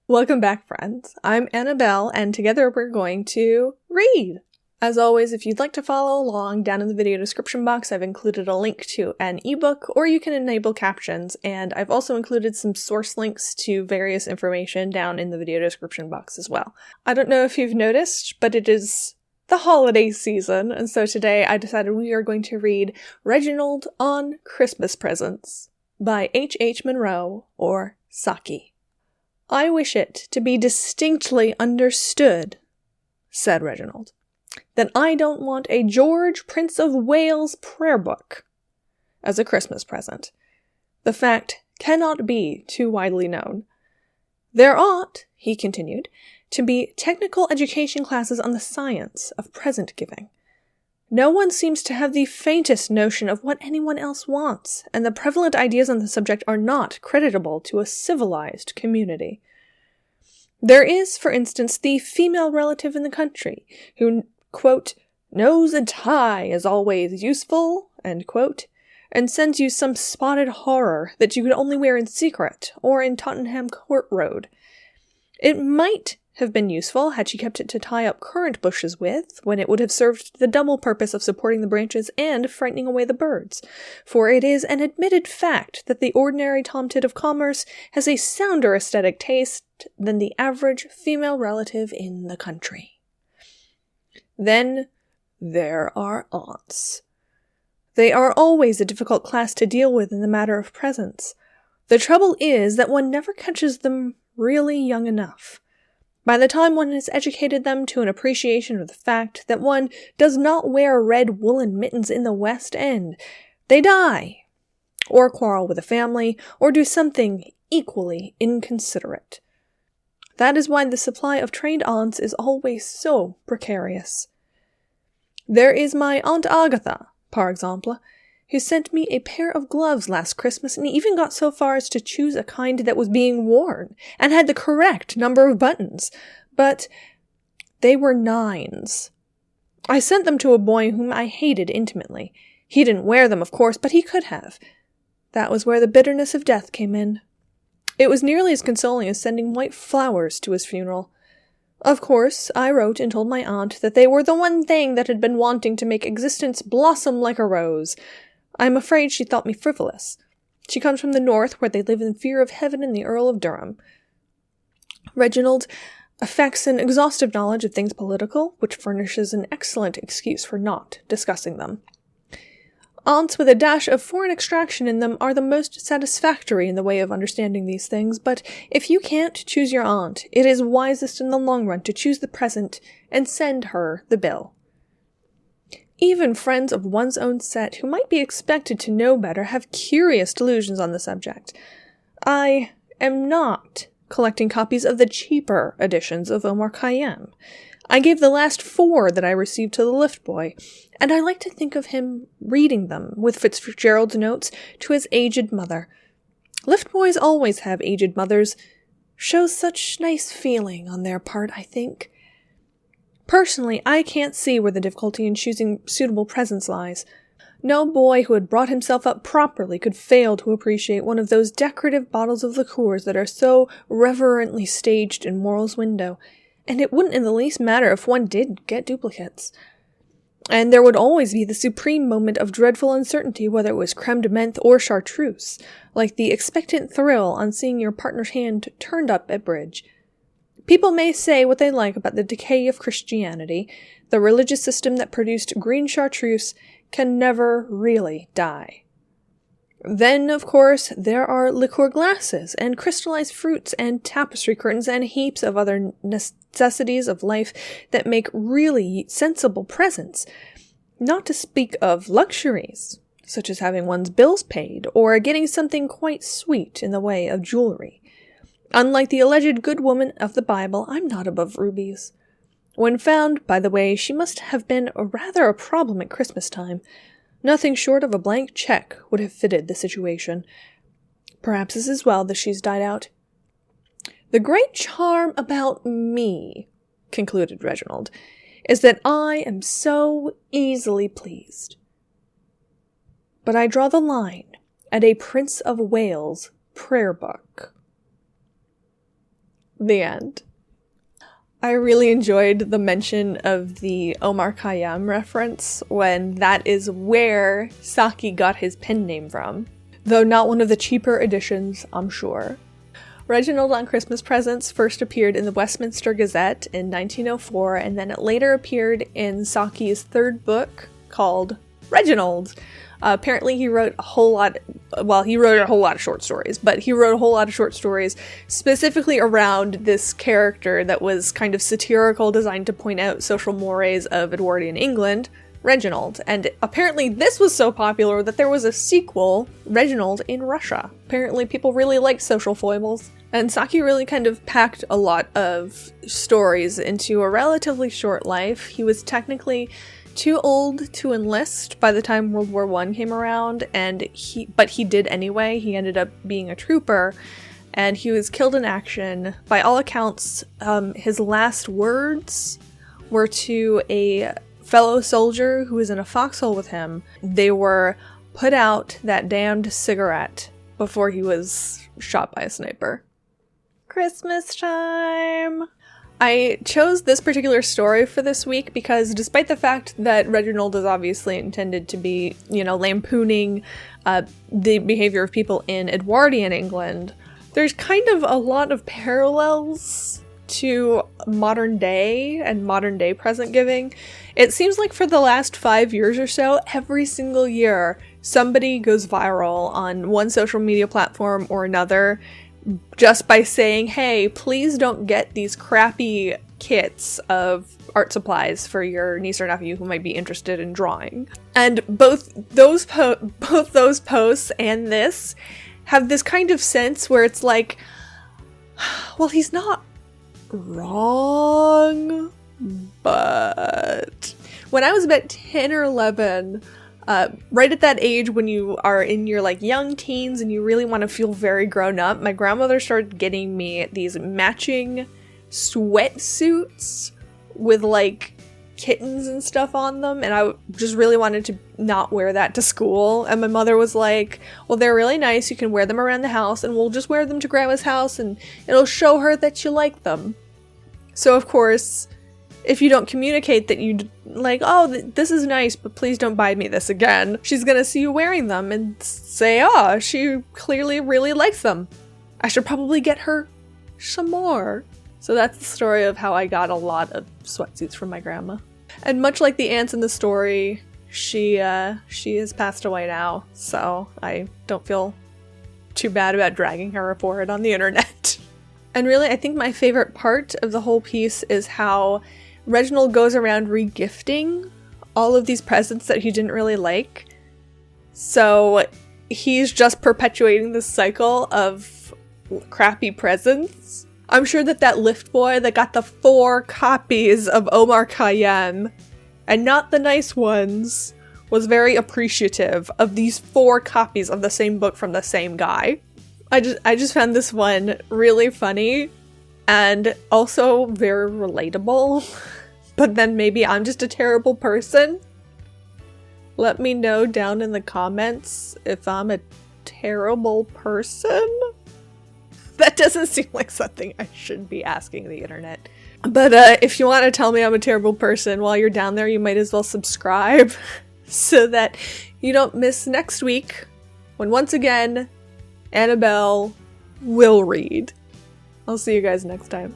Welcome back, friends. I'm Annabelle, and together we're going to read. As always, if you'd like to follow along, down in the video description box I've included a link to an ebook, or you can enable captions, and I've also included some source links to various information down in the video description box as well. I don't know if you've noticed, but it is the holiday season, and so today I decided we are going to read Reginald on Christmas Presents by H. Munro, or Saki. "I wish it to be distinctly understood," said Reginald, "that I don't want a George Prince of Wales prayer book as a Christmas present. The fact cannot be too widely known. There ought," he continued, "to be technical education classes on the science of present giving. No one seems to have the faintest notion of what anyone else wants, and the prevalent ideas on the subject are not creditable to a civilized community. There is, for instance, the female relative in the country, who, quote, knows a tie is always useful, end quote, and sends you some spotted horror that you could only wear in secret, or in Tottenham Court Road. It might have been useful had she kept it to tie up currant bushes with, when it would have served the double purpose of supporting the branches and frightening away the birds, for it is an admitted fact that the ordinary tomtit of commerce has a sounder aesthetic taste than the average female relative in the country. Then there are aunts. They are always a difficult class to deal with in the matter of presents. The trouble is that one never catches them really young enough. By the time one has educated them to an appreciation of the fact that one does not wear red woolen mittens in the West End, they die, or quarrel with a family, or do something equally inconsiderate. That is why the supply of trained aunts is always so precarious. There is my Aunt Agatha, par exemple, who sent me a pair of gloves last Christmas and even got so far as to choose a kind that was being worn, and had the correct number of buttons, but they were 9s. I sent them to a boy whom I hated intimately. He didn't wear them, of course, but he could have. That was where the bitterness of death came in. It was nearly as consoling as sending white flowers to his funeral. Of course, I wrote and told my aunt that they were the one thing that had been wanting to make existence blossom like a rose. I am afraid she thought me frivolous. She comes from the north, where they live in fear of heaven and the Earl of Durham. Reginald affects an exhaustive knowledge of things political, which furnishes an excellent excuse for not discussing them. Aunts with a dash of foreign extraction in them are the most satisfactory in the way of understanding these things, but if you can't choose your aunt, it is wisest in the long run to choose the present and send her the bill. Even friends of one's own set, who might be expected to know better, have curious delusions on the subject. I am not collecting copies of the cheaper editions of Omar Khayyam. I gave the last 4 that I received to the lift boy, and I like to think of him reading them, with Fitzgerald's notes, to his aged mother. Lift boys always have aged mothers. Shows such nice feeling on their part, I think. Personally, I can't see where the difficulty in choosing suitable presents lies. No boy who had brought himself up properly could fail to appreciate one of those decorative bottles of liqueurs that are so reverently staged in Morrel's window, and it wouldn't in the least matter if one did get duplicates. And there would always be the supreme moment of dreadful uncertainty whether it was creme de menthe or chartreuse, like the expectant thrill on seeing your partner's hand turned up at bridge. People may say what they like about the decay of Christianity. The religious system that produced green chartreuse can never really die. Then, of course, there are liqueur glasses, and crystallized fruits, and tapestry curtains, and heaps of other necessities of life that make really sensible presents. Not to speak of luxuries, such as having one's bills paid, or getting something quite sweet in the way of jewelry. Unlike the alleged good woman of the Bible, I'm not above rubies. When found, by the way, she must have been rather a problem at Christmas time. Nothing short of a blank check would have fitted the situation. Perhaps it's as well that she's died out. The great charm about me, concluded Reginald, is that I am so easily pleased. But I draw the line at a Prince of Wales prayer book. The end. I really enjoyed the mention of the Omar Khayyam reference when that is where Saki got his pen name from, though not one of the cheaper editions, I'm sure. Reginald on Christmas Presents first appeared in the Westminster Gazette in 1904, and then it later appeared in Saki's third book called Reginald. Apparently he wrote a whole lot of short stories, but he wrote a whole lot of short stories specifically around this character that was kind of satirical, designed to point out social mores of Edwardian England, Reginald. And apparently this was so popular that there was a sequel, Reginald in Russia. Apparently people really liked social foibles, and Saki really kind of packed a lot of stories into a relatively short life. He was technically too old to enlist by the time World War I came around, but he did anyway. He ended up being a trooper, and he was killed in action. By all accounts, his last words were to a fellow soldier who was in a foxhole with him. They were, "Put out that damned cigarette," before he was shot by a sniper. Christmas time! I chose this particular story for this week because despite the fact that Reginald is obviously intended to be, lampooning the behavior of people in Edwardian England, there's kind of a lot of parallels to modern day and modern day present giving. It seems like for the last 5 years or so, every single year, somebody goes viral on one social media platform or another just by saying, hey, please don't get these crappy kits of art supplies for your niece or nephew who might be interested in drawing. And both those posts and this have this kind of sense where it's like, well, he's not wrong, but when I was about 10 or 11, right at that age when you are in your young teens and you really want to feel very grown up, my grandmother started getting me these matching sweatsuits with kittens and stuff on them, and I just really wanted to not wear that to school. And my mother was like, well, they're really nice, you can wear them around the house, and we'll just wear them to grandma's house and it'll show her that you like them. So of course, if you don't communicate that you this is nice, but please don't buy me this again, she's gonna see you wearing them and say, oh, she clearly really likes them. I should probably get her some more. So that's the story of how I got a lot of sweatsuits from my grandma. And much like the ants in the story, she has passed away now, so I don't feel too bad about dragging her for it on the internet. And really, I think my favorite part of the whole piece is how Reginald goes around regifting all of these presents that he didn't really like. So he's just perpetuating this cycle of crappy presents. I'm sure that lift boy that got the 4 copies of Omar Khayyam, and not the nice ones, was very appreciative of these 4 copies of the same book from the same guy. I just found this one really funny and also very relatable. But then maybe I'm just a terrible person. Let me know down in the comments if I'm a terrible person. That doesn't seem like something I should be asking the internet. But if you want to tell me I'm a terrible person while you're down there, you might as well subscribe so that you don't miss next week when once again, Annabelle will read. I'll see you guys next time.